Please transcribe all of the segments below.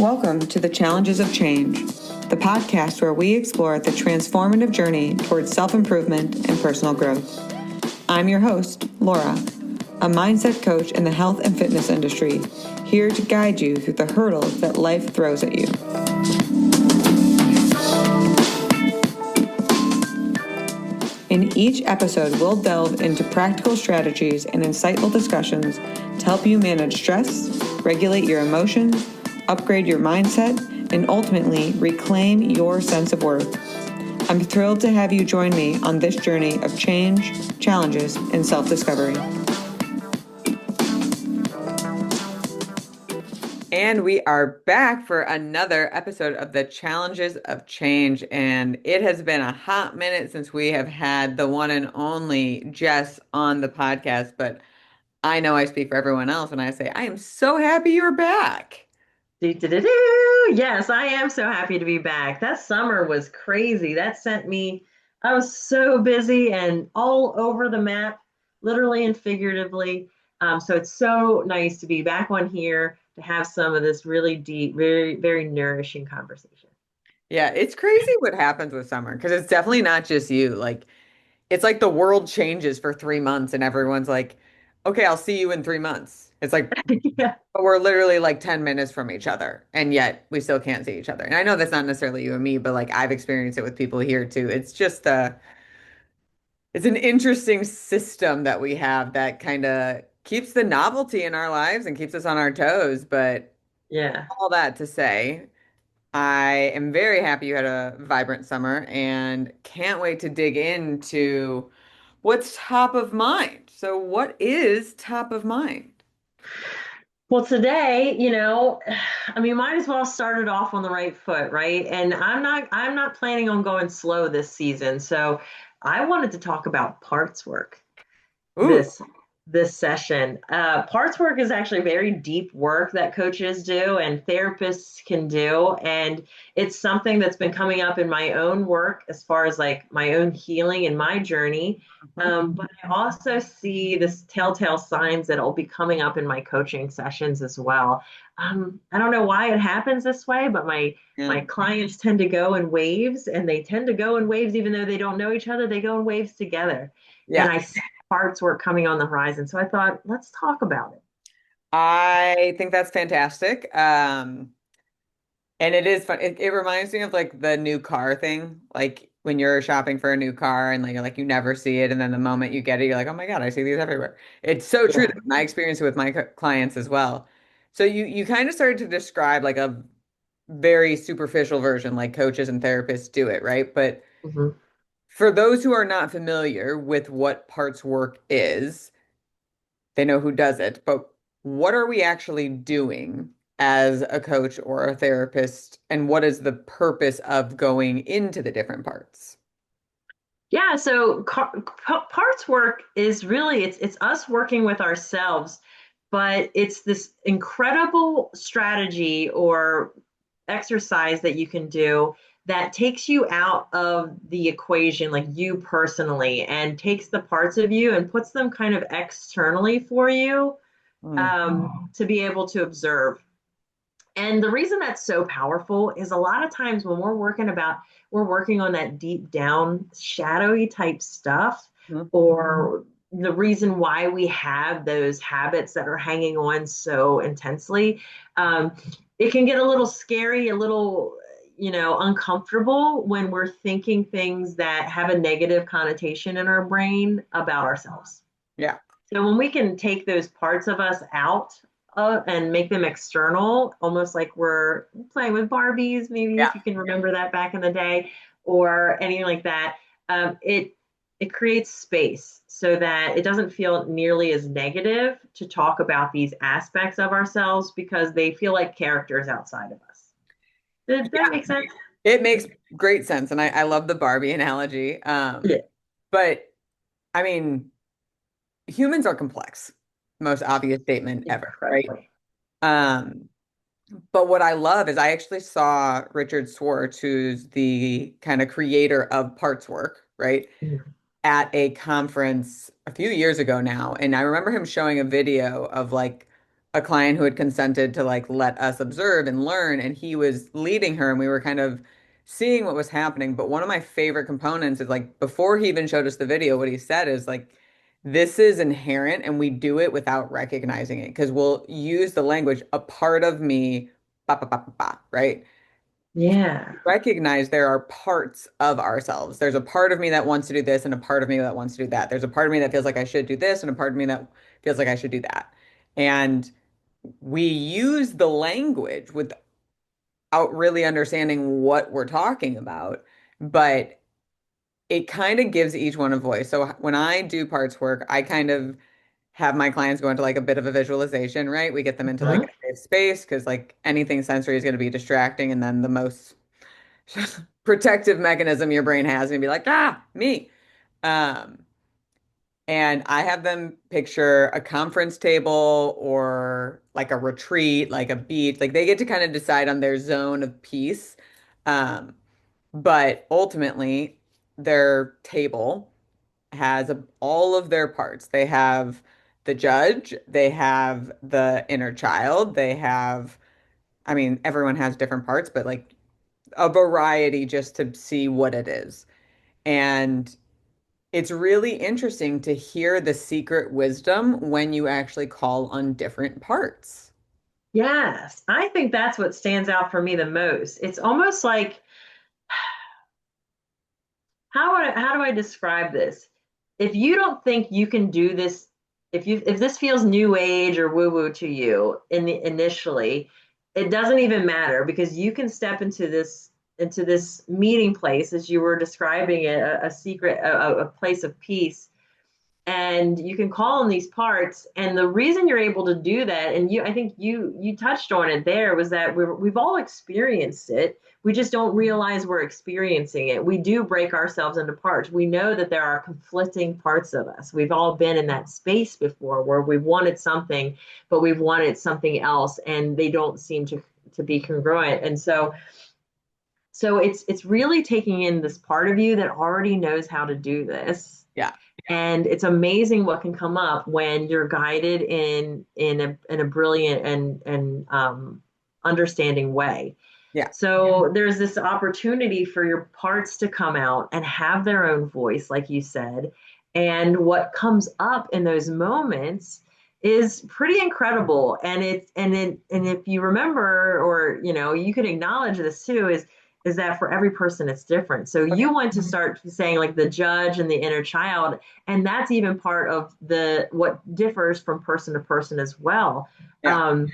Welcome to the Challenges of Change, the podcast where we explore the transformative journey towards self-improvement and personal growth. I'm your host, Laura, a mindset coach in the health and fitness industry, here to guide you through the hurdles that life throws at you. In each episode, we'll delve into practical strategies and insightful discussions to help you manage stress, regulate your emotions, upgrade your mindset, and ultimately reclaim your sense of worth. I'm thrilled to have you join me on this journey of change, challenges, and self-discovery. And we are back for another episode of the Challenges of Change. And it has been a hot minute since we have had the one and only Jess on the podcast. But I know I speak for everyone else when I say, I am so happy you're back. Yes, I am so happy to be back. That summer was crazy. I was so busy and all over the map, literally and figuratively. So it's so nice to be back on here to have some of this really deep, very, very nourishing conversation. Yeah, it's crazy what happens with summer because it's definitely not just you. It's like the world changes for 3 months and everyone's like, okay, I'll see you in 3 months. It's like, Yeah. but we're literally like 10 minutes from each other and yet we still can't see each other. And I know that's not necessarily you and me, but like I've experienced it with people here too. It's an interesting system that we have that kind of keeps the novelty in our lives and keeps us on our toes. But Yeah. all that to say, I am very happy you had a vibrant summer and can't wait to dig into what's top of mind. So, what is top of mind? Well, today, I mean, might as well start it off on the right foot, right? And I'm not planning on going slow this season. So I wanted to talk about parts work Ooh, this this session. Parts work is actually very deep work that coaches do and therapists can do, and it's something that's been coming up in my own work as far as like my own healing and my journey. But I also see this telltale signs that will be coming up in my coaching sessions as well. I don't know why it happens this way, but my yeah. clients tend to go in waves, and they tend to go in waves even though they don't know each other. They go in waves together, and Yeah. I parts were coming on the horizon. So I thought, let's talk about it. I think that's fantastic. And it is fun. It reminds me of like the new car thing. Like when you're shopping for a new car and like you never see it, and then the moment you get it, you're like, oh my God, I see these everywhere. It's so true. Yeah. I experience it with my clients as well. So you kind of started to describe like a very superficial version, like coaches and therapists do it, right? But Mhm. for those who are not familiar with what parts work is, they know who does it, but what are we actually doing as a coach or a therapist, and what is the purpose of going into the different parts? Yeah, so parts work is really it's us working with ourselves, but it's this incredible strategy or exercise that you can do that takes you out of the equation, like you personally, and takes the parts of you and puts them kind of externally for you, Mm, to be able to observe. And the reason that's so powerful is a lot of times when we're working on that deep down shadowy type stuff, mm, or the reason why we have those habits that are hanging on so intensely, um, it can get a little scary, a little, uncomfortable when we're thinking things that have a negative connotation in our brain about ourselves. yeah. So when we can take those parts of us out, and make them external, almost like we're playing with Barbies, maybe Yeah. if you can remember that back in the day, or anything like that, it creates space so that it doesn't feel nearly as negative to talk about these aspects of ourselves because they feel like characters outside of us. Did that Yeah. make sense? It makes great sense. And I love the Barbie analogy. Yeah, But I mean, humans are complex. Most obvious statement ever, right? incredibly. Um, but what I love is I actually saw Richard Schwartz, who's the kind of creator of parts work, right? Mhm. At a conference a few years ago now. And I remember him showing a video of like a client who had consented to like let us observe and learn, and he was leading her, and we were kind of seeing what was happening. But one of my favorite components is like before he even showed us the video, what he said is like, this is inherent and we do it without recognizing it because we'll use the language, a part of me, ba, ba, ba, ba, ba, right? Yeah. Recognize there are parts of ourselves. There's a part of me that wants to do this and a part of me that wants to do that. There's a part of me that feels like I should do this and a part of me that feels like I should do that. And we use the language without really understanding what we're talking about, but it kind of gives each one a voice. So when I do parts work, I kind of have my clients go into like a bit of a visualization, right? We get them into like Mhm. a safe space because like anything sensory is going to be distracting, and then the most protective mechanism your brain has and be like, ah, me. Um, and I have them picture a conference table or like a retreat, like a beach. Like they get to kind of decide on their zone of peace. Um, but ultimately, their table has all of their parts. They have the judge, they have the inner child, they have, I mean, everyone has different parts, but like a variety just to see what it is. And it's really interesting to hear the secret wisdom when you actually call on different parts. Yes. I think that's what stands out for me the most. It's almost like how do I describe this? If you don't think you can do this, if this feels new age or woo woo to you initially, it doesn't even matter because you can step into this meeting place as you were describing it, a secret, a place of peace, and you can call on these parts. And the reason you're able to do that, and I think you touched on it there, was that we've all experienced it. We just don't realize we're experiencing it. We do break ourselves into parts. We know that there are conflicting parts of us. We've all been in that space before where we've wanted something, but we've wanted something else, and they don't seem to be congruent. And so it's really taking in this part of you that already knows how to do this, Yeah. and it's amazing what can come up when you're guided in a brilliant and understanding way. Yeah. So there's this opportunity for your parts to come out and have their own voice, like you said. And what comes up in those moments is pretty incredible. And if you remember, or you can acknowledge this too, is that for every person it's different. So you want to start saying like the judge and the inner child, and that's even part of the what differs from person to person as well. Yeah.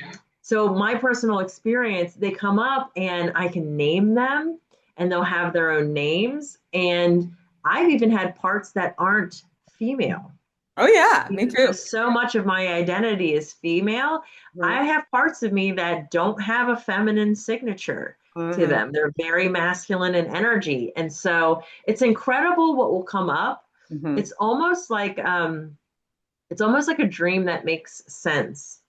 So my personal experience, they come up and I can name them, and they'll have their own names. And I've even had parts that aren't female Oh yeah, me too. because so much of my identity is female. Mhm. I have parts of me that don't have a feminine signature to Mhm. them. They're very masculine in energy. And so it's incredible what will come up. Mhm. It's almost like it's almost like a dream that makes sense.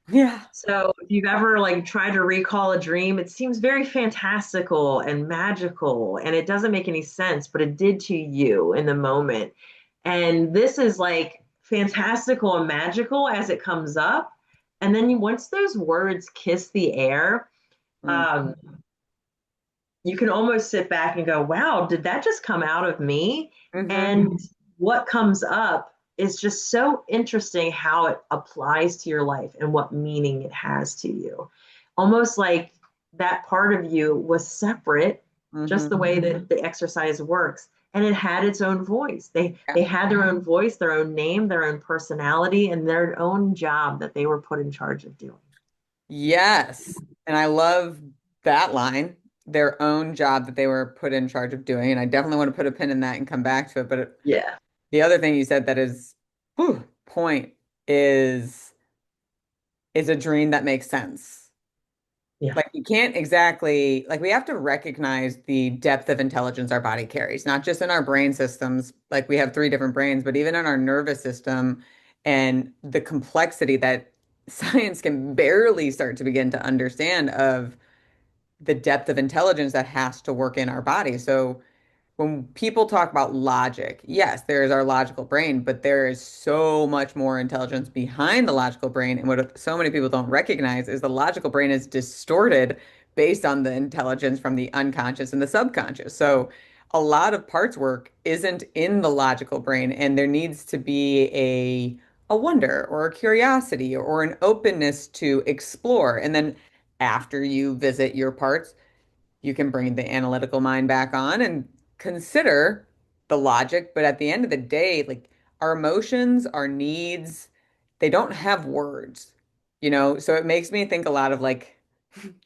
Yeah. So if you've ever like tried to recall a dream, it seems very fantastical and magical, and it doesn't make any sense, but it did to you in the moment. And this is like fantastical and magical as it comes up. And then once those words kiss the air, Mm. um, you can almost sit back and go, wow, did that just come out of me? Mhm. And what comes up is just so interesting how it applies to your life and what meaning it has to you. Almost like that part of you was separate, just the Mhm. way that the exercise works. And it had its own voice. Yeah. They had their own voice, their own name, their own personality, and their own job that they were put in charge of doing. Yes. And I love that line, their own job that they were put in charge of doing. And I definitely want to put a pin in that and come back to it. But Yeah. the other thing you said that is point is a dream that makes sense. Yeah. Like you can't exactly like we have to recognize the depth of intelligence our body carries, not just in our brain systems, like we have three different brains, but even in our nervous system and the complexity that science can barely start to begin to understand of the depth of intelligence that has to work in our body. So when people talk about logic, yes, there is our logical brain, but there is so much more intelligence behind the logical brain. And what so many people don't recognize is the logical brain is distorted based on the intelligence from the unconscious and the subconscious. So a lot of parts work isn't in the logical brain, and there needs to be a wonder or a curiosity or an openness to explore. And then after you visit your parts, you can bring the analytical mind back on and consider the logic. But at the end of the day, like our emotions, our needs, they don't have words, you know? So it makes me think a lot of like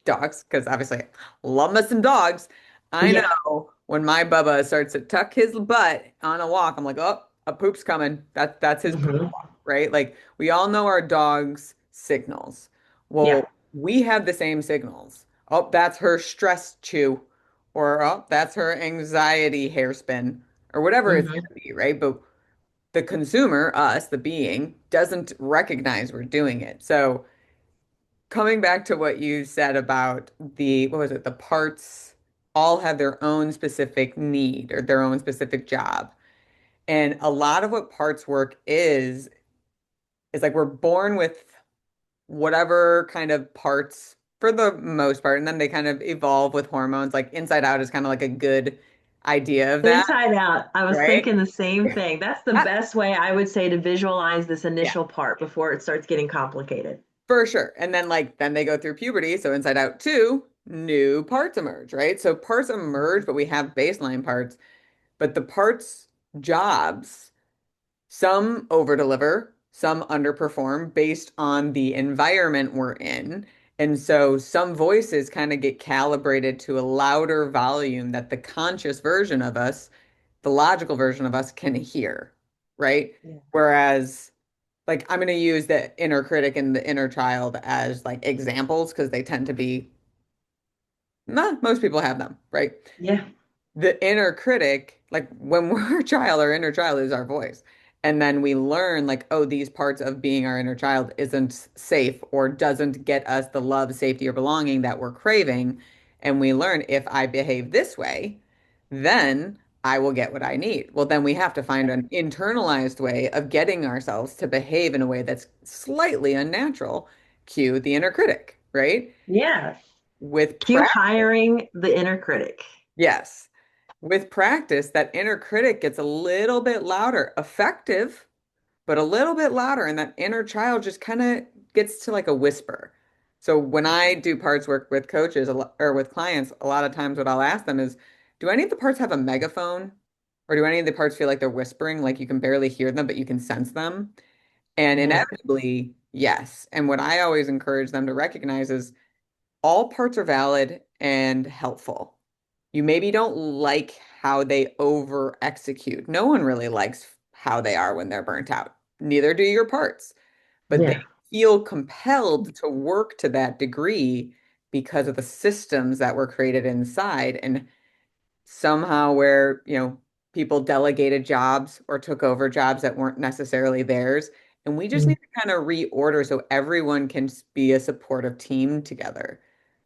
dogs, because obviously I love me some dogs. I Yeah. know when my Bubba starts to tuck his butt on a walk, I'm like, oh, a poop's coming. That's his poop Hmm. walk, right? Like we all know our dog's signals. Yeah. Well, we have the same signals. Oh, that's her stress chew, or oh, that's her anxiety hairspin, or whatever it's Hmm. gonna be, right? But the consumer, us, the being, doesn't recognize we're doing it. So coming back to what you said about the, what was it, the parts all have their own specific need or their own specific job. And a lot of what parts work is like we're born with whatever kind of parts for the most part, and then they kind of evolve with hormones. Like Inside Out is kind of like a good idea of that, Inside out. I was right? thinking the same thing. That's the That- best way I would say to visualize this yeah, initial part before it starts getting complicated. for sure. And then then they go through puberty, so Inside Out 2, new parts emerge, right? So parts emerge, but we have baseline parts. But the parts jobs, some overdeliver, some underperform based on the environment we're in. And so some voices kind of get calibrated to a louder volume that the conscious version of us, the logical version of us, can hear, right? Yeah. Whereas, like, I'm going to use the inner critic and the inner child as like examples because they tend to be, not most people have them, right? Yeah. The inner critic, like when we're a child, our inner child is our voice. And then we learn, like, oh, these parts of being our inner child isn't safe or doesn't get us the love, safety, or belonging that we're craving. And we learn if I behave this way, then I will get what I need. Well, then we have to find an internalized way of getting ourselves to behave in a way that's slightly unnatural. Cue the inner critic, right? Yeah. With Cue practice. hiring the inner critic. Yes. With practice, that inner critic gets a little bit louder, effective, but a little bit louder. And that inner child just kind of gets to like a whisper. So when I do parts work with coaches or with clients, a lot of times what I'll ask them is, do any of the parts have a megaphone? Or do any of the parts feel like they're whispering, like you can barely hear them, but you can sense them? And Yeah. inevitably, yes. And what I always encourage them to recognize is all parts are valid and helpful. You maybe don't like how they over execute. No one really likes how they are when they're burnt out. Neither do your parts, but they Yeah. feel compelled to work to that degree because of the systems that were created inside. And somehow, where, people delegated jobs or took over jobs that weren't necessarily theirs. And we just need to kind of reorder so everyone can be a supportive team together.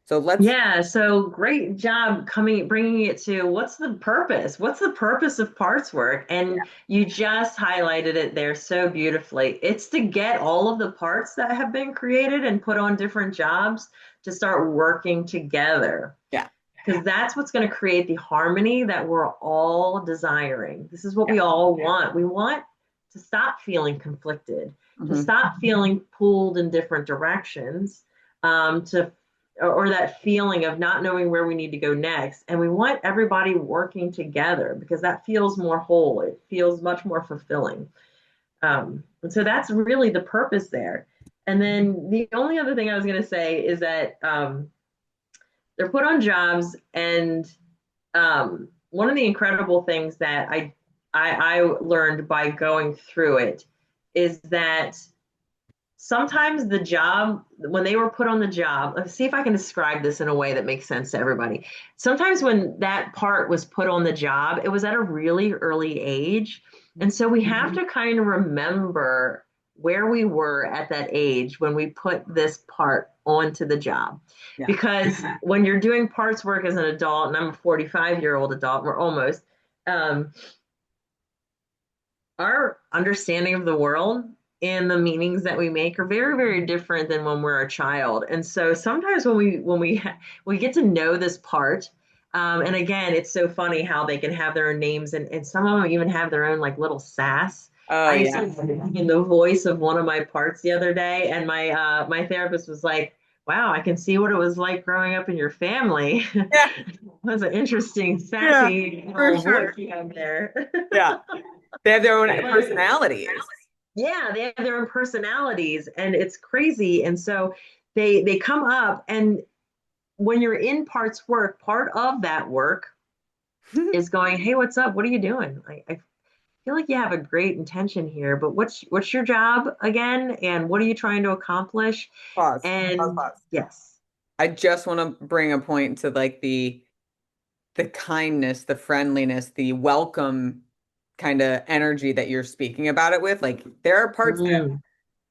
So let's, Yeah, so great job bringing it to what's the purpose? What's the purpose of parts work? And you just highlighted it there so beautifully. It's to get all of the parts that have been created and put on different jobs to start working together, yeah, because that's what's going to create the harmony that we're all desiring. This is what yeah. we all want. We want to stop feeling conflicted, to Mhm. stop feeling pulled in different directions, to or that feeling of not knowing where we need to go next. And we want everybody working together because that feels more whole. It feels much more fulfilling. And so that's really the purpose there. And then the only other thing I was going to say is that they're put on jobs, and one of the incredible things that I learned by going through it is that sometimes the job, when they were put on the job, let's see if I can describe this in a way that makes sense to everybody. Sometimes when that part was put on the job, it was at a really early age. And so we have to kind of remember where we were at that age when we put this part onto the job. Yeah. Because when you're doing parts work as an adult, and I'm a 45-year-old adult, we're almost, um, our understanding of the world and the meanings that we make are very, very different than when we're a child. And so sometimes we get to know this part, and again, it's so funny how they can have their own names, and some of them even have their own like little sass. Oh I yeah. started in the voice of one of my parts the other day, and my therapist was like, "Wow, I can see what it was like growing up in your family." Yeah, That's an interesting, yeah, sassy for little voice sure. you have there. Yeah. They have their own But personalities. yeah, they have their own personalities, and it's crazy. And so they come up, and when you're in parts work, part of that work is going, "Hey, what's up? What are you doing? I feel like you have a great intention here, but what's your job again, and what are you trying to accomplish?" Pause. Pause, And pause. yes, I just want to bring a point to like the kindness, the friendliness, the welcome kind of energy that you're speaking about it with. Like there are parts that, mm,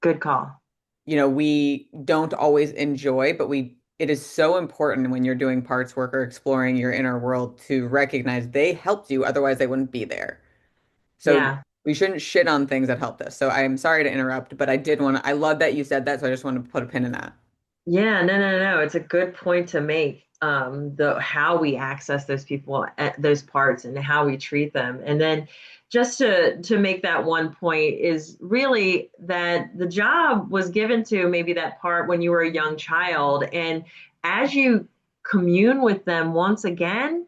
good call. we don't always enjoy, but it is so important when you're doing parts work or exploring your inner world to recognize they helped you, otherwise they wouldn't be there. So Yeah. we shouldn't shit on things that helped us. So I'm sorry to interrupt, but I love that you said that, so I just want to put a pin in that. Yeah, no. It's a good point to make. The how we access those people, those parts, and how we treat them, and then just to make that one point is really that the job was given to maybe that part when you were a young child, and as you commune with them once again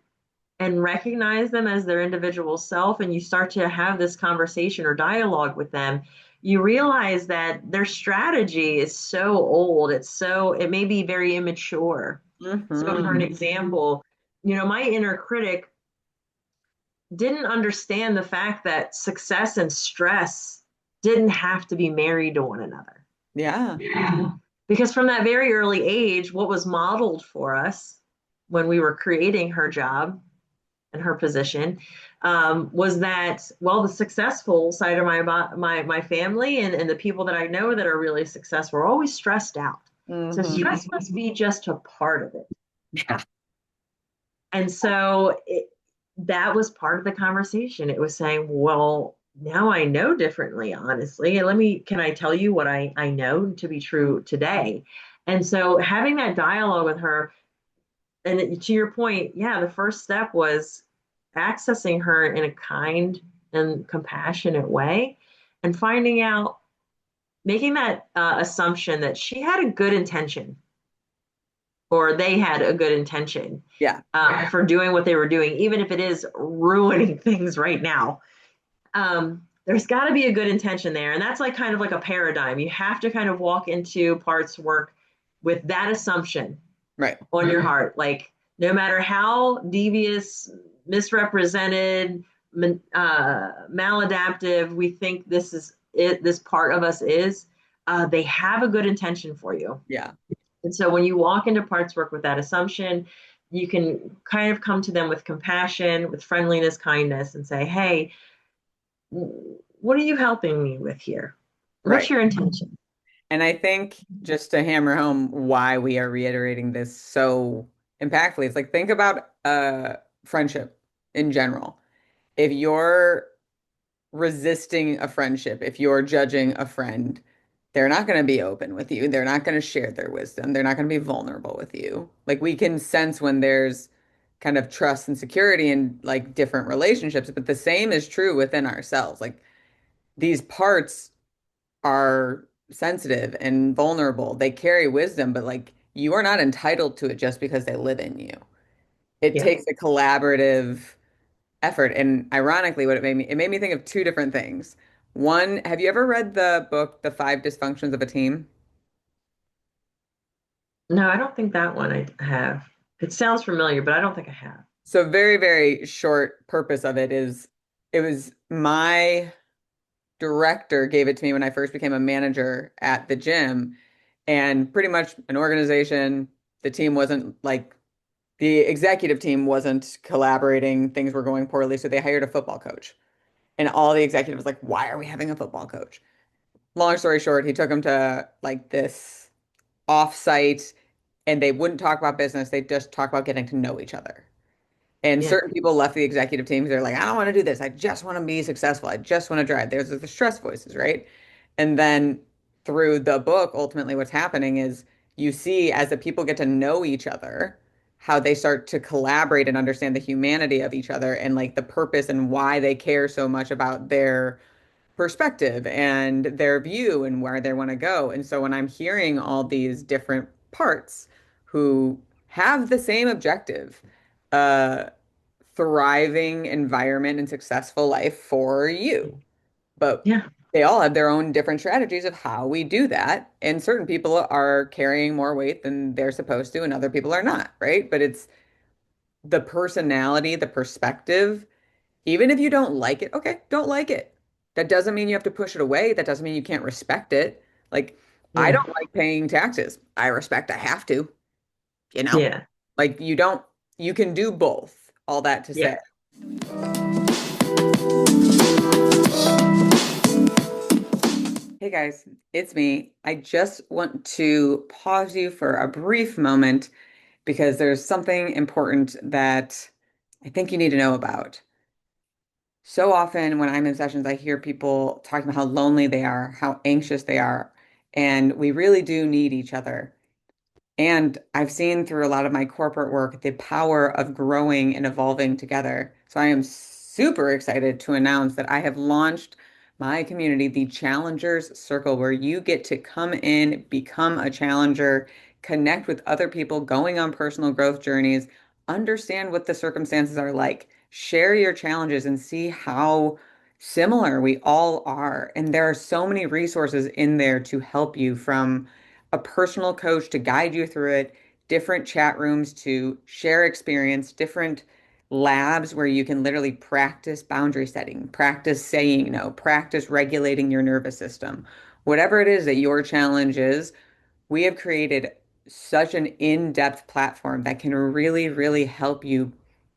and recognize them as their individual self, and you start to have this conversation or dialogue with them, you realize that their strategy is so old, it may be very immature. So for an Hmm. example, my inner critic didn't understand the fact that success and stress didn't have to be married to one another. Yeah. Because from that very early age, what was modeled for us when we were creating her job and her position, was that, well, the successful side of my family, and the people that I know that are really successful are always stressed out. So Hmm. stress must be just a part of it. Yeah. And so that was part of the conversation. It was saying, well, now I know differently, honestly. And can I tell you what I know to be true today? And so having that dialogue with her, and to your point, yeah, the first step was accessing her in a kind and compassionate way, and finding out, making that assumption that she had a good intention, or they had a good intention, Yeah. for doing what they were doing, even if it is ruining things right now. There's got to be a good intention there. And that's like kind of like a paradigm. You have to kind of walk into parts work with that assumption Right. on your heart. Like, no matter how devious, misrepresented, maladaptive we think this part of us is, they have a good intention for you. Yeah. And so when you walk into parts work with that assumption, you can kind of come to them with compassion, with friendliness, kindness, and say, "Hey, what are you helping me with here? What's Right. your intention?" And I think just to hammer home why we are reiterating this so impactfully, it's like think about friendship in general. If you're resisting a friendship, if you're judging a friend, they're not going to be open with you. They're not going to share their wisdom. They're not going to be vulnerable with you. Like we can sense when there's kind of trust and security in like different relationships, but the same is true within ourselves. Like these parts are sensitive and vulnerable. They carry wisdom, but like you are not entitled to it just because they live in you. It Yeah. takes a collaborative effort. And ironically, it made me think of two different things. One, have you ever read the book, The Five Dysfunctions of a Team? No, I don't think that one I have. It sounds familiar, but I don't think I have. So very, very short purpose of it is it was my director gave it to me when I first became a manager at the gym. And pretty much an organization, the team wasn't like the executive team wasn't collaborating, things were going poorly, so they hired a football coach. And all the executives was like, why are we having a football coach? Long story short, he took them to like this offsite and they wouldn't talk about business, they just talk about getting to know each other. And Yeah. certain people left the executive teams. They're like, I don't want to do this. I just want to be successful. I just want to drive. There's the stress voices, right? And then through the book, ultimately, what's happening is you see as the people get to know each other, how they start to collaborate and understand the humanity of each other and like the purpose and why they care so much about their perspective and their view and where they want to go. And so when I'm hearing all these different parts who have the same objective, uh, thriving environment and successful life for you, but Yeah. they all have their own different strategies of how we do that. And certain people are carrying more weight than they're supposed to, and other people are not, right? But it's the personality, the perspective. Even if you don't like it, okay, don't like it. That doesn't mean you have to push it away. That doesn't mean you can't respect it. Like, I Yeah. don't like paying taxes. I respect I have to, you know? Yeah. Like, you don't, you can do both. All that to say. Yeah. Hey guys, it's me. I just want to pause you for a brief moment because there's something important that I think you need to know about. So often when I'm in sessions, I hear people talking about how lonely they are, how anxious they are, and we really do need each other. And I've seen through a lot of my corporate work the power of growing and evolving together. So I am super excited to announce that I have launched my community, the Challengers Circle, where you get to come in, become a challenger, connect with other people going on personal growth journeys, understand what the circumstances are like, share your challenges, and see how similar we all are. And there are so many resources in there to help you, from a personal coach to guide you through it, different chat rooms to share experience, different labs where you can literally practice boundary setting, practice saying no, practice regulating your nervous system. Whatever it is that your challenge is, we have created such an in-depth platform that can really, really help you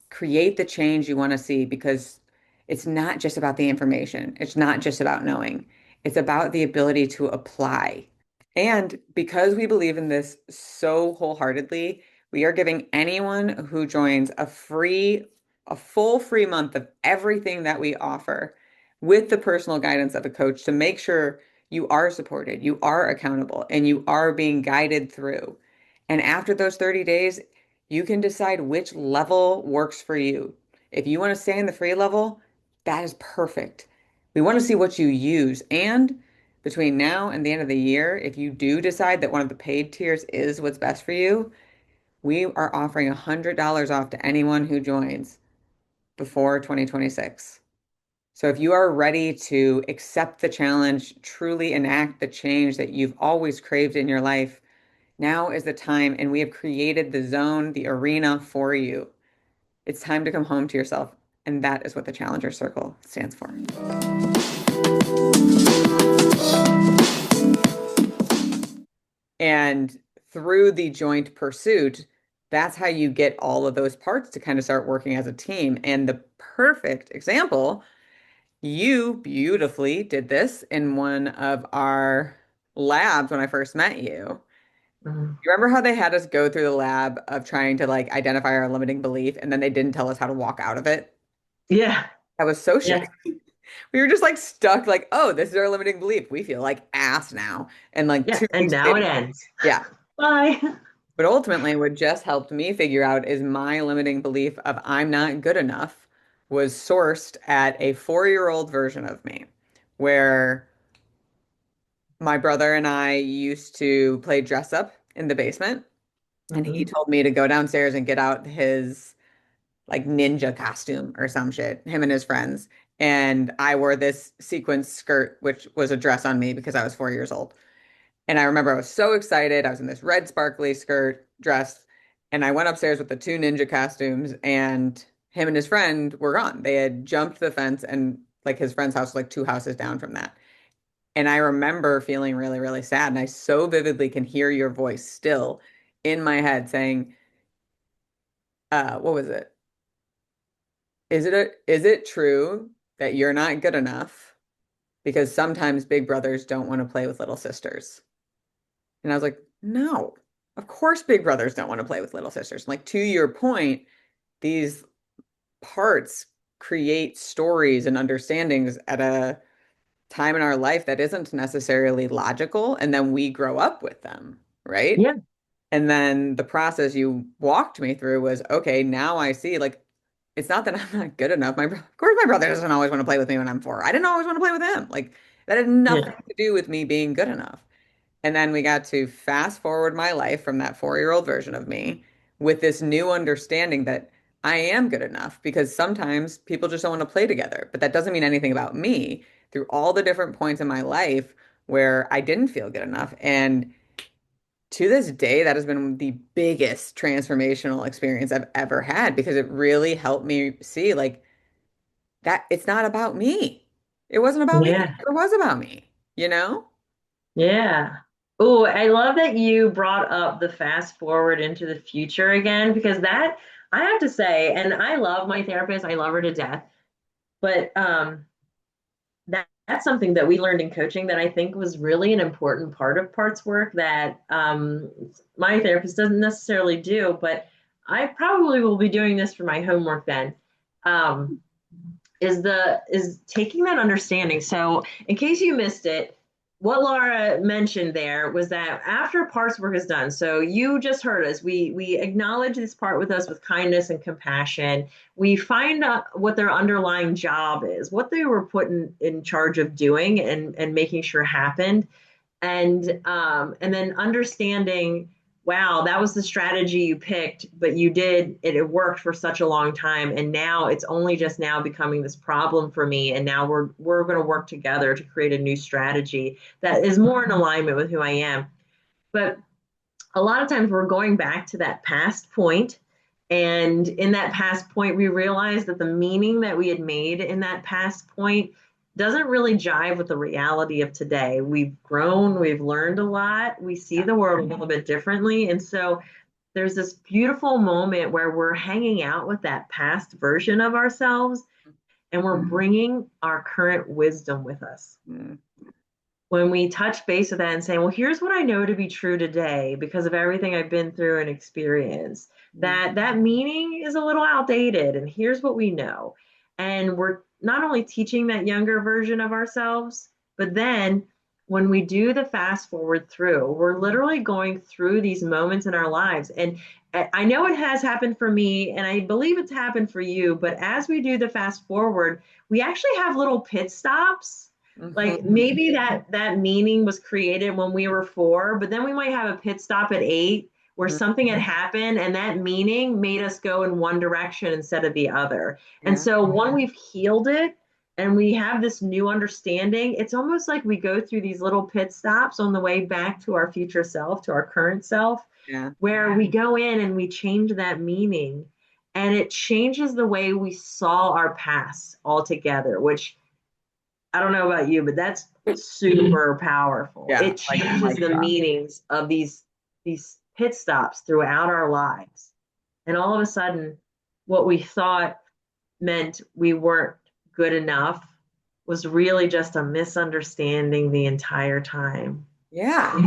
create the change you want to see, because it's not just about the information. It's not just about knowing. It's about the ability to apply. And because we believe in this so wholeheartedly, we are giving anyone who joins a full free month of everything that we offer with the personal guidance of a coach to make sure you are supported, you are accountable, and you are being guided through. And after those 30 days, you can decide which level works for you. If you want to stay in the free level, that is perfect. We want to see what you use. And between now and the end of the year, if you do decide that one of the paid tiers is what's best for you, we are offering $100 off to anyone who joins before 2026. So if you are ready to accept the challenge, truly enact the change that you've always craved in your life, now is the time, and we have created the zone, the arena for you. It's time to come home to yourself, and that is what the Challenger Circle stands for. And through the joint pursuit, that's how you get all of those parts to kind of start working as a team. And the perfect example, you beautifully did this in one of our labs when I first met you. Mhm. You remember how they had us go through the lab of trying to like identify our limiting belief, and then they didn't tell us how to walk out of it? Yeah. That was so Yeah. shitty. We were just like stuck, like, oh, this is our limiting belief. We feel like ass now. And like Yeah. two And weeks now later, it ends. yeah. Bye. But ultimately, what just helped me figure out is my limiting belief of I'm not good enough was sourced at a 4-year-old version of me, where my brother and I used to play dress up in the basement. And he Hmm. told me to go downstairs and get out his like ninja costume or some shit, him and his friends. And I wore this sequin skirt, which was a dress on me because I was 4 years old. And I remember I was so excited. I was in this red sparkly skirt dress, and I went upstairs with the two ninja costumes, and him and his friend were gone. They had jumped the fence, and like his friend's house was like 2 houses down from that. And I remember feeling really, really sad. And I so vividly can hear your voice still in my head saying, what was it? Is it true that you're not good enough? Because sometimes big brothers don't want to play with little sisters. And I was like, no, of course big brothers don't want to play with little sisters. Like to your point, these parts create stories and understandings at a time in our life that isn't necessarily logical, and then we grow up with them, right? Yeah. And then the process you walked me through was, okay, now I see like it's not that I'm not good enough. Of course, my brother doesn't always want to play with me when I'm four. I didn't always want to play with him. Like that had nothing Yeah. to do with me being good enough. And then we got to fast forward my life from that 4-year-old version of me with this new understanding that I am good enough because sometimes people just don't want to play together. But that doesn't mean anything about me through all the different points in my life where I didn't feel good enough. And to this day, that has been the biggest transformational experience I've ever had because it really helped me see like that it's not about me. It wasn't about me. It Yeah. never was about me, you know? Yeah. Oh, I love that you brought up the fast forward into the future again, because that I have to say, and I love my therapist, I love her to death, but that's something that we learned in coaching that I think was really an important part of parts work that my therapist doesn't necessarily do, but I probably will be doing this for my homework then. Um, is taking that understanding. So, in case you missed it, what Laura mentioned there was that after parts work is done, so you just heard us. We acknowledge this part with us with kindness and compassion. We find out what their underlying job is, what they were put in charge of doing and making sure happened, and then understanding, wow, that was the strategy you picked, but you did it, it worked for such a long time, and now it's only just now becoming this problem for me, and now we're going to work together to create a new strategy that is more in alignment with who I am. But a lot of times we're going back to that past point, and in that past point we realize that the meaning that we had made in that past point doesn't really jive with the reality of today. We've grown, we've learned a lot, we see the world a little bit differently, and so there's this beautiful moment where we're hanging out with that past version of ourselves and we're bringing our current wisdom with us. Mm, When we touch base with that and say, well, here's what I know to be true today because of everything I've been through and experienced, mm. that meaning is a little outdated, and here's what we know. And we're not only teaching that younger version of ourselves, but then when we do the fast forward through, we're literally going through these moments in our lives. And I know it has happened for me, and I believe it's happened for you, but as we do the fast forward, we actually have little pit stops. Like Mhm. maybe that meaning was created when we were four, but then we might have a pit stop at 8 where Mm, something had happened and that meaning made us go in one direction instead of the other. And yeah, so when we've healed it and we have this new understanding, it's almost like we go through these little pit stops on the way back to our future self, to our current self, yeah, where we go in and we change that meaning. And it changes the way we saw our past altogether, which I don't know about you, but that's super powerful. yeah. It Like, changes like, the meanings of these pit stops throughout our lives. And all of a sudden, what we thought meant we weren't good enough was really just a misunderstanding the entire time. yeah.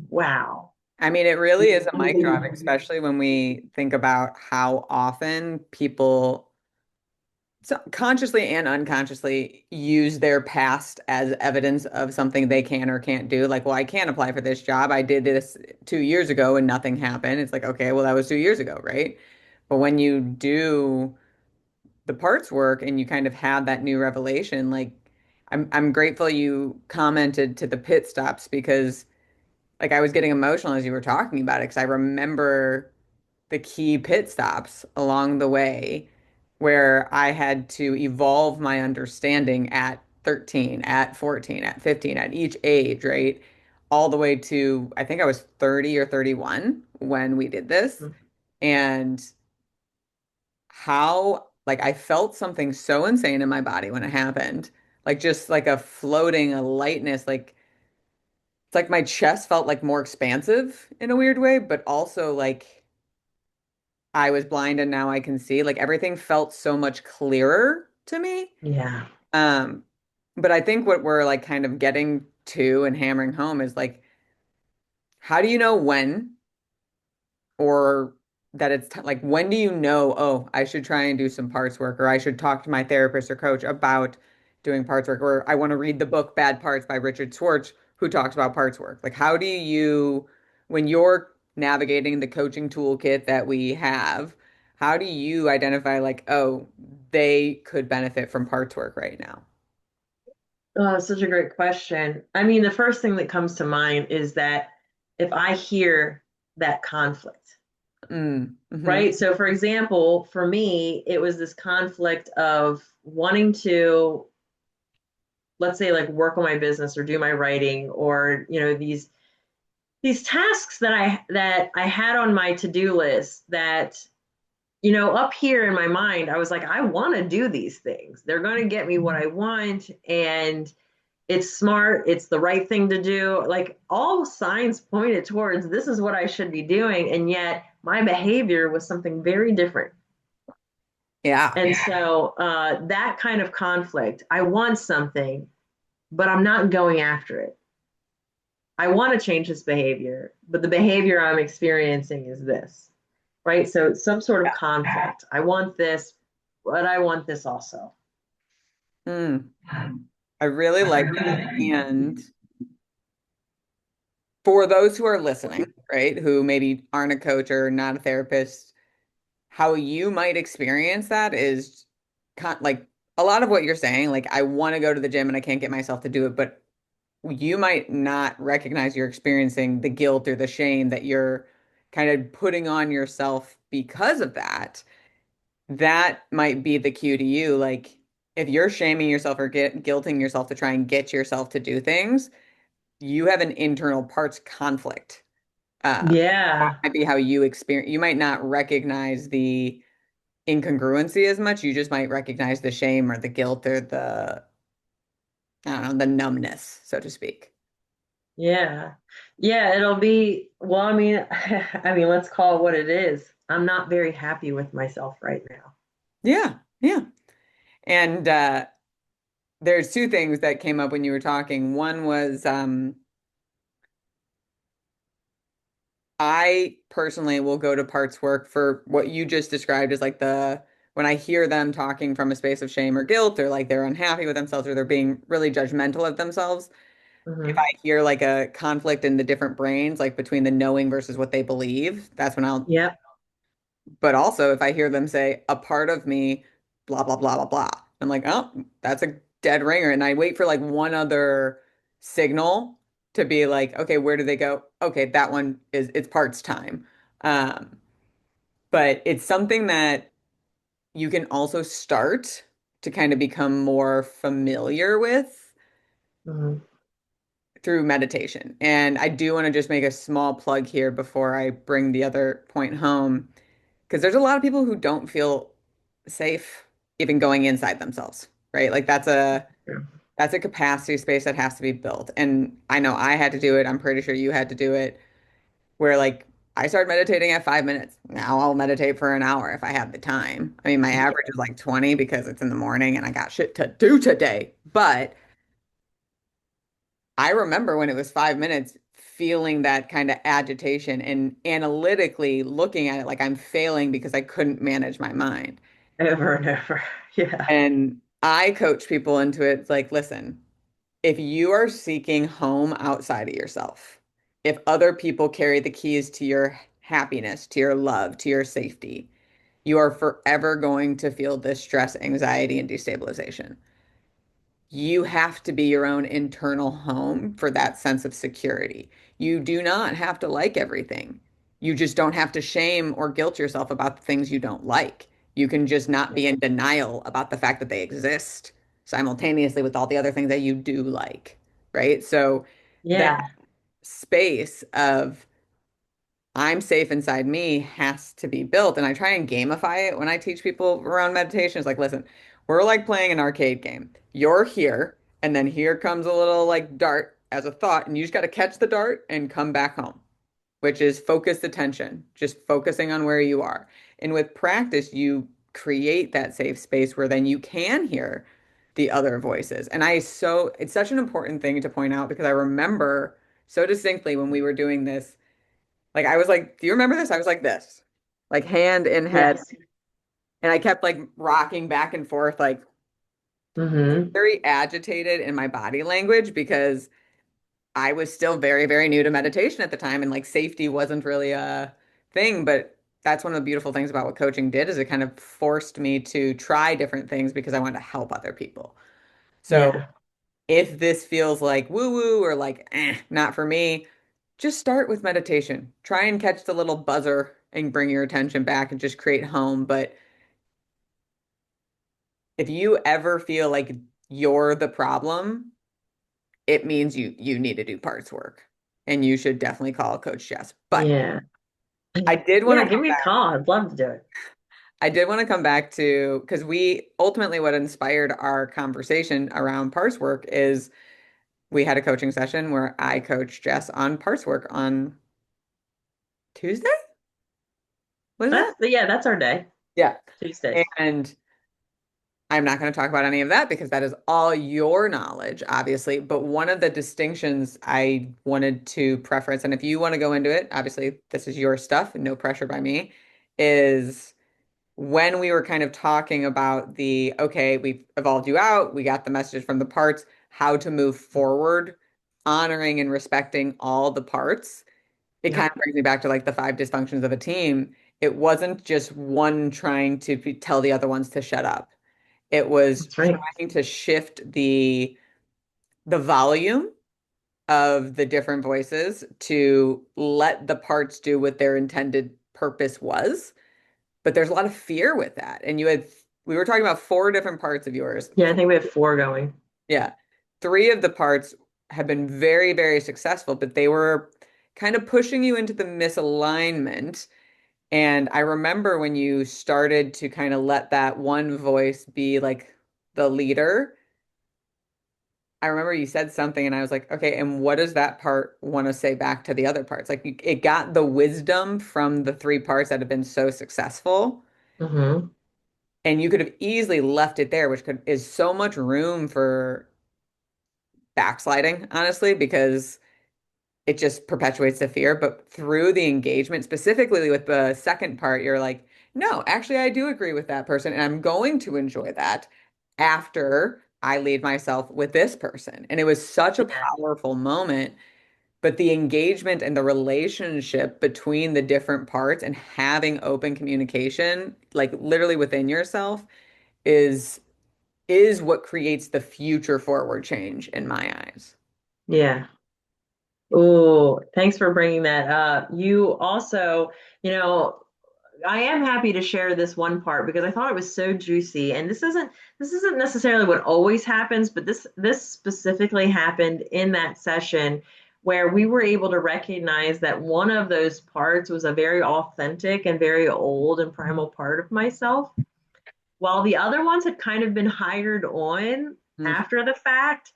Wow. I mean, it really is a mic drop, especially when we think about how often people consciously and unconsciously use their past as evidence of something they can or can't do. Like, well, I can't apply for this job. I did this 2 years ago and nothing happened. It's like, okay, well, that was 2 years ago, right? But when you do the parts work and you kind of have that new revelation, like I'm grateful you commented to the pit stops because like I was getting emotional as you were talking about it because I remember the key pit stops along the way where I had to evolve my understanding at 13, at 14, at 15, at each age, right? All the way to I think I was 30 or 31 when we did this. And how like I felt something so insane in my body when it happened. Like just like a floating, a lightness, like it's like my chest felt like more expansive in a weird way, but also like I was blind and now I can see. Like everything felt so much clearer to me. Yeah. Um, but I think what we're like kind of getting to and hammering home is like, how do you know when or that it's like, when do you know, oh, I should try and do some parts work, or I should talk to my therapist or coach about doing parts work, or I want to read the book Bad Parts by Richard Schwartz, who talks about parts work. Like, how do you, when you're navigating the coaching toolkit that we have, how do you identify, like, oh, they could benefit from parts work right now? Oh, such a great question. I mean, the first thing that comes to mind is that if I hear that conflict, Mm, hmm. right? So, for example, for me, it was this conflict of wanting to, let's say, like work on my business or do my writing, or these tasks that I had on my to-do list that up here in my mind, I was like, I want to do these things. They're going to get me what I want, and it's smart, it's the right thing to do. Like all signs pointed towards this is what I should be doing, and yet my behavior was something very different. Yeah. And so that kind of conflict, I want something, but I'm not going after it. I want to change this behavior, but the behavior I'm experiencing is this, right? So it's some sort of conflict. I want this, but I want this also. Mm, I really like that. And for those who are listening, right, who maybe aren't a coach or not a therapist, how you might experience that is like a lot of what you're saying. Like, I want to go to the gym and I can't get myself to do it, but you might not recognize you're experiencing the guilt or the shame that you're kind of putting on yourself because of that. That might be the cue to you. Like, if you're shaming yourself or guilting yourself to try and get yourself to do things, you have an internal parts conflict. That Yeah, might be how you experience. You might not recognize the incongruency as much. You just might recognize the shame or the guilt or the, I don't know, the numbness, so to speak. yeah, yeah. It'll be well. I mean, I mean, let's call it what it is. I'm not very happy with myself right now. Yeah, yeah. And there's two things that came up when you were talking. One was I personally will go to parts work for what you just described as like the when I hear them talking from a space of shame or guilt, or like they're unhappy with themselves, or they're being really judgmental of themselves. If Hmm. I hear like a conflict in the different brains, like between the knowing versus what they believe, that's when I'll, Yep. but also if I hear them say a part of me, blah, blah, blah, blah, blah, I'm like, oh, that's a dead ringer. And I wait for like one other signal to be like, okay, where do they go? Okay, that one is, it's parts time. Um, but it's something that you can also start to kind of become more familiar with Hmm. through meditation. And I do want to just make a small plug here before I bring the other point home, because there's a lot of people who don't feel safe even going inside themselves, right? Like that's a capacity space that has to be built. And I know I had to do it. I'm pretty sure you had to do it, where like I started meditating at 5 minutes. Now I'll meditate for an hour if I have the time. I mean, my average is like 20 because it's in the morning and I got shit to do today. But I remember when it was 5 minutes, feeling that kind of agitation and analytically looking at it like I'm failing because I couldn't manage my mind. Over and over. Yeah. And I coach people into it. It's like, listen, if you are seeking home outside of yourself, if other people carry the keys to your happiness, to your love, to your safety, you are forever going to feel this stress, anxiety, and destabilization. You have to be your own internal home for that sense of security. You do not have to like everything. You just don't have to shame or guilt yourself about the things you don't like. You can just not be in denial about the fact that they exist simultaneously with all the other things that you do like, right? So that Yeah. space of I'm safe inside me has to be built. And I try and gamify it when I teach people around meditation. It's like, listen, we're like playing an arcade game. You're here, and then here comes a little like dart as a thought, and you just got to catch the dart and come back home, which is focused attention, just focusing on where you are. And with practice, you create that safe space where then you can hear the other voices. And it's such an important thing to point out because I remember so distinctly when we were doing this, like I was like, do you remember this? I was like this. like hand in head. Yes. And I kept like rocking back and forth, like Mm-hmm. very agitated in my body language because I was still very, very new to meditation at the time, and like safety wasn't really a thing. But that's one of the beautiful things about what coaching did is it kind of forced me to try different things because I wanted to help other people. So Yeah. if this feels like woo-woo or like not for me, just start with meditation. Try and catch the little buzzer and bring your attention back and just create home. But if you ever feel like you're the problem, it means you need to do parts work. And you should definitely call Coach Jess. But Yeah. I did want Yeah. to Give come me a back. call. I'd love to do it. I did want to come back to because we ultimately what inspired our conversation around parts work is we had a coaching session where I coached Jess on parts work on Tuesday. Was it? That's our day. Yeah. Tuesdays. And I'm not going to talk about any of that because that is all your knowledge, obviously. But one of the distinctions I wanted to preference, and if you want to go into it, obviously this is your stuff, no pressure by me, is when we were kind of talking about the, okay, we've evolved you out, we got the message from the parts, how to move forward, honoring and respecting all the parts. It kind Yep. of brings me back to like the five dysfunctions of a team. It wasn't just one trying to tell the other ones to shut up. It was That's right. trying to shift the volume of the different voices to let the parts do what their intended purpose was. But there's a lot of fear with that. And we were talking about four different parts of yours. Yeah. I think we have four going. Yeah. Three of the parts have been very, very successful, but they were kind of pushing you into the misalignment. And I remember when you started to kind of let that one voice be like the leader, I remember you said something and I was like, okay, and what does that part want to say back to the other parts? Like it got the wisdom from the three parts that have been so successful. Mm-hmm. And you could have easily left it there, which is so much room for backsliding, honestly, because it just perpetuates the fear. But through the engagement, specifically with the second part, you're like, no, actually, I do agree with that person, and I'm going to enjoy that after I lead myself with this person. And it was such a Yeah. powerful moment. But the engagement and the relationship between the different parts and having open communication, like literally within yourself, is is what creates the future forward change in my eyes. Yeah. Oh, thanks for bringing that up. You also, you know, I am happy to share this one part because I thought it was so juicy. And this isn't necessarily what always happens, but this specifically happened in that session where we were able to recognize that one of those parts was a very authentic and very old and primal part of myself, while the other ones had kind of been hired on Mhm. after the fact.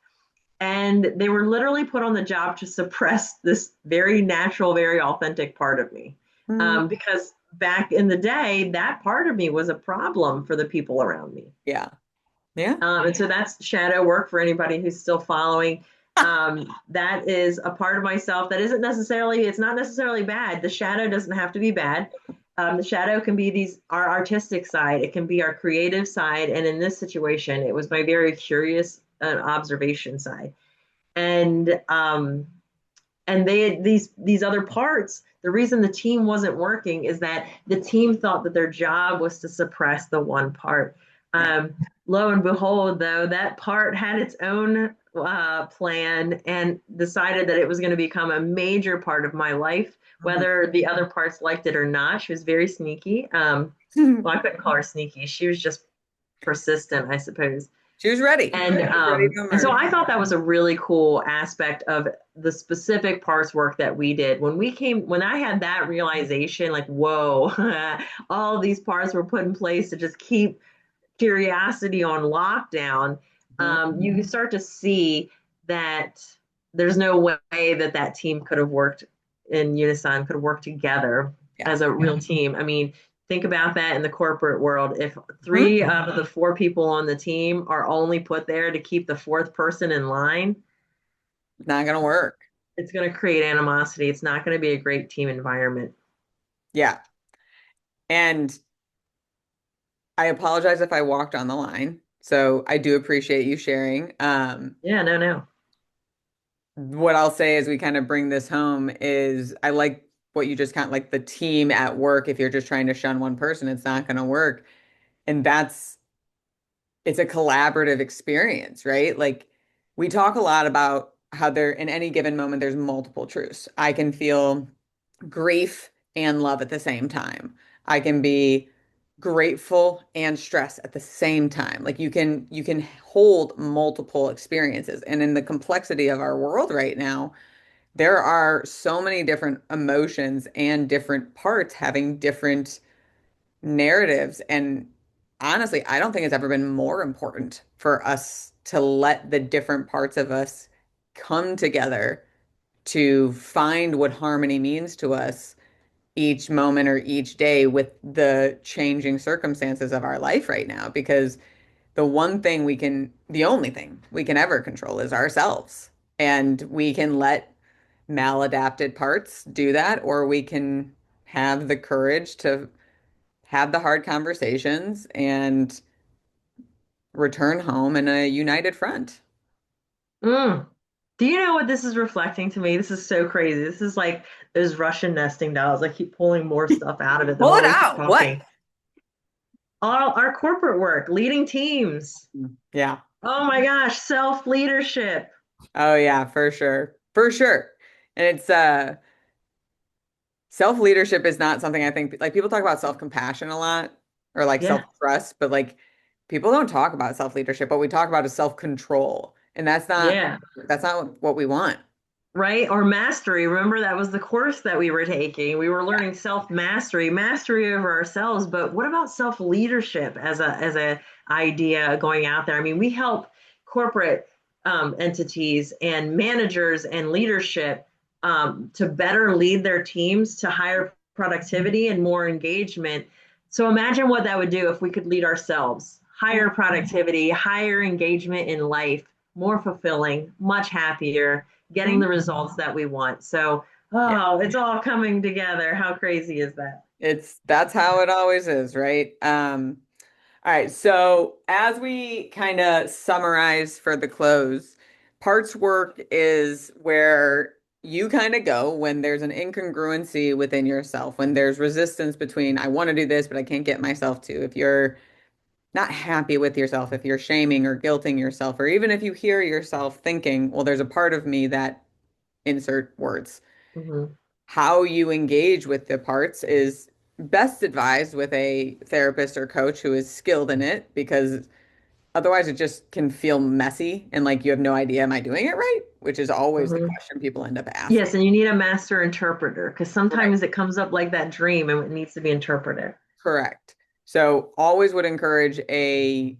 And they were literally put on the job to suppress this very natural, very authentic part of me. Mm. Because back in the day, that part of me was a problem for the people around me. Yeah. Yeah. And so that's shadow work for anybody who's still following. That is a part of myself that isn't necessarily, it's not necessarily bad. The shadow doesn't have to be bad. The shadow can be our artistic side, it can be our creative side. And in this situation, it was my very curious observation side. And they had these other parts. The reason the team wasn't working is that the team thought that their job was to suppress the one part. Yeah. Lo and behold, though, that part had its own plan and decided that it was going to become a major part of my life, Mhm. whether the other parts liked it or not. She was very sneaky. Well, I couldn't call her sneaky. She was just persistent, I suppose. She was ready. And She was ready to and so emerge. I thought that was a really cool aspect of the specific parts work that we did. When I had that realization, like, whoa, all these parts were put in place to just keep curiosity on lockdown. Mhm. You start to see that there's no way that that team could have worked in unison, could have worked together Yeah. as a real team. I mean, think about that in the corporate world. If Mhm. three out of the four people on the team are only put there to keep the fourth person in line, Not gonna work. it's going to create animosity. It's not going to be a great team environment. Yeah. And I apologize if I walked on the line. So I do appreciate you sharing. Yeah, no, no. What I'll say as we kind of bring this home is I like what you just kind of like the team at work. If you're just trying to shun one person, it's not going to work. And it's a collaborative experience, right? Like we talk a lot about how there in any given moment there's multiple truths. I can feel grief and love at the same time. I can be grateful and stressed at the same time. Like you can hold multiple experiences. And in the complexity of our world right now, there are so many different emotions and different parts having different narratives. And honestly, I don't think it's ever been more important for us to let the different parts of us come together to find what harmony means to us each moment or each day with the changing circumstances of our life right now. Because the only thing we can ever control is ourselves. And we can let maladapted parts do that, or we can have the courage to have the hard conversations and return home in a united front. Mm. Do you know what this is reflecting to me? This is so crazy. This is like those Russian nesting dolls. I keep pulling more stuff out of it the Pull more it we keep out. What? talking. All our corporate work, leading teams. Yeah. Oh my gosh, self-leadership. Oh yeah, for sure. For sure. And it's self-leadership is not something I think like people talk about self-compassion a lot or like Yeah. self-trust, but like people don't talk about self-leadership. What we talk about is self-control. And Yeah. that's not what we want. Right? Or mastery. Remember, that was the course that we were taking. We were learning self-mastery, mastery over ourselves. But what about self-leadership as a idea going out there? I mean, we help corporate entities and managers and leadership to better lead their teams to higher productivity and more engagement. So imagine what that would do if we could lead ourselves. Higher productivity, higher engagement in life, more fulfilling, much happier, getting the results that we want. So, Yeah. oh, it's all coming together. How crazy is that? That's how it always is, right? All right, so as we kind of summarize for the close, parts work is where you kind of go when there's an incongruency within yourself, when there's resistance between I want to do this, but I can't get myself to. If you're not happy with yourself, if you're shaming or guilting yourself, or even if you hear yourself thinking, well, there's a part of me that insert words. Mhm. How you engage with the parts is best advised with a therapist or coach who is skilled in it because otherwise it just can feel messy and like you have no idea, am I doing it right? Which is always the Mhm. question people end up Yes, asking. and you need a master interpreter because Right. sometimes it comes up like that dream and it needs to be interpreted. Correct. So always would encourage a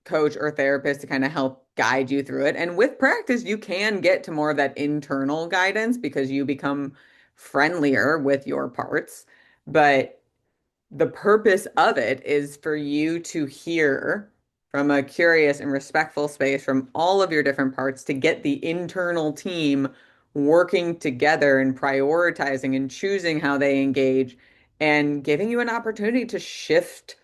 coach or therapist to kind of help guide you through it. And with practice, you can get to more of that internal guidance because you become friendlier with your parts. But the purpose of it is for you to hear from a curious and respectful space from all of your different parts to get the internal team working together and prioritizing and choosing how they engage and giving you an opportunity to shift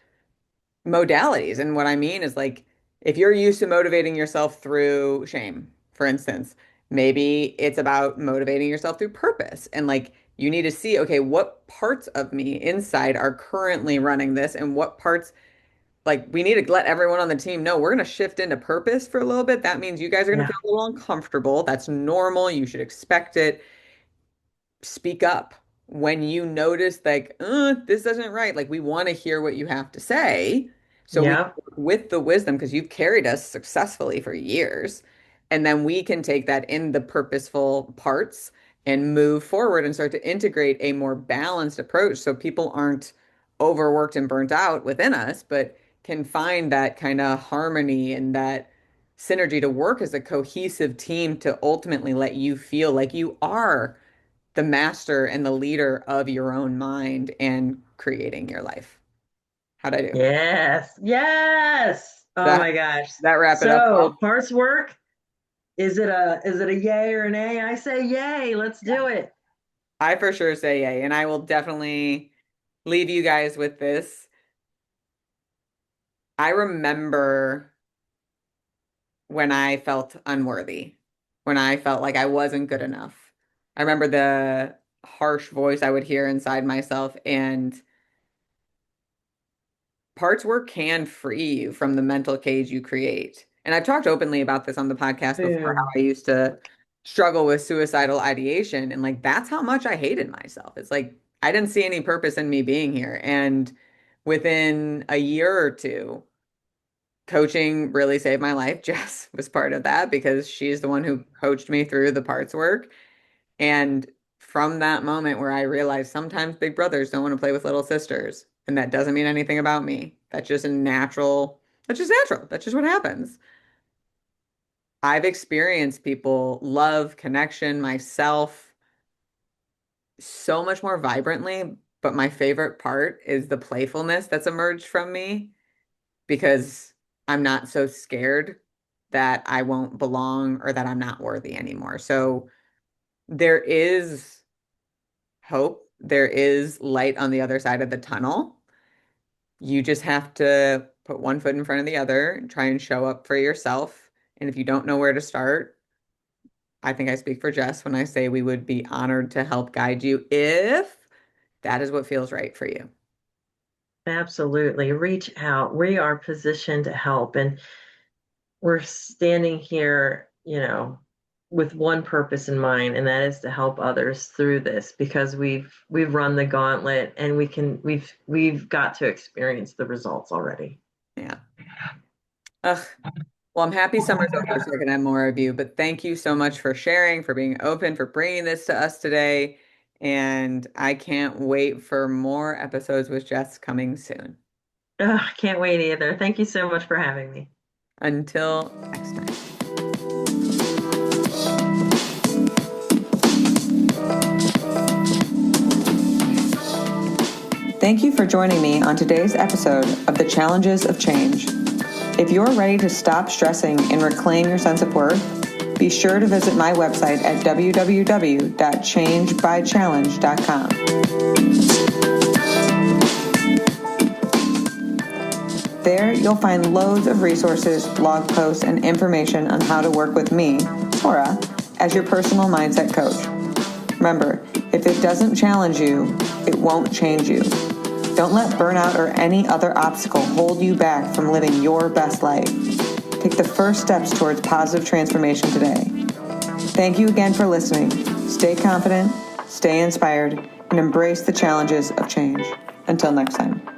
modalities. And what I mean is like if you're used to motivating yourself through shame, for instance, maybe it's about motivating yourself through purpose. And like you need to see, okay, what parts of me inside are currently running this and what parts like we need to let everyone on the team know we're going to shift into purpose for a little bit. That means you guys are going to Yeah. feel a little uncomfortable. That's normal. You should expect it. Speak up when you notice like this isn't right, like we want to hear what you have to say so we Yeah. with the wisdom because you've carried us successfully for years and then we can take that in the purposeful parts and move forward and start to integrate a more balanced approach so people aren't overworked and burnt out within us but can find that kind of harmony and that synergy to work as a cohesive team to ultimately let you feel like you are the master and the leader of your own mind and creating your life. How'd I do? Yes. Yes. Oh That my gosh. that wrap it up So well? parts work. Is it a yay or an A? I say yay. Let's Yeah. do it. I for sure say yay, and I will definitely leave you guys with this. I remember when I felt unworthy, when I felt like I wasn't good enough. I remember the harsh voice I would hear inside myself, and parts work can free you from the mental cage you create. And I've talked openly about this on the podcast before, how Boom. I used to struggle with suicidal ideation. And like, that's how much I hated myself. It's like, I didn't see any purpose in me being here. And within a year or two, coaching really saved my life. Jess was part of that because she's the one who coached me through the parts work. And from that moment where I realized sometimes big brothers don't want to play with little sisters, and that doesn't mean anything about me. That's just natural. That's just what happens. I've experienced people love connection, myself so much more vibrantly, but my favorite part is the playfulness that's emerged from me because I'm not so scared that I won't belong or that I'm not worthy anymore. So there is hope. There is light on the other side of the tunnel. You just have to put one foot in front of the other and try and show up for yourself. And if you don't know where to start, I think I speak for Jess when I say we would be honored to help guide you if that is what feels right for you. Absolutely. Reach out. We are positioned to help. And we're standing here, with one purpose in mind, and that is to help others through this because we've run the gauntlet and we've got to experience the results already. Yeah. Ugh. Well, I'm happy summer's over so I can have more of you, but thank you so much for sharing, for being open, for bringing this to us today. And I can't wait for more episodes with Jess coming soon. I can't wait either. Thank you so much for having me. Until next time. Thank you for joining me on today's episode of The Challenges of Change. If you're ready to stop stressing and reclaim your sense of worth, be sure to visit my website at www.changebychallenge.com. There, you'll find loads of resources, blog posts, and information on how to work with me, Laura, as your personal mindset coach. Remember, if it doesn't challenge you, it won't change you. Don't let burnout or any other obstacle hold you back from living your best life. Take the first steps towards positive transformation today. Thank you again for listening. Stay confident, stay inspired, and embrace the challenges of change. Until next time.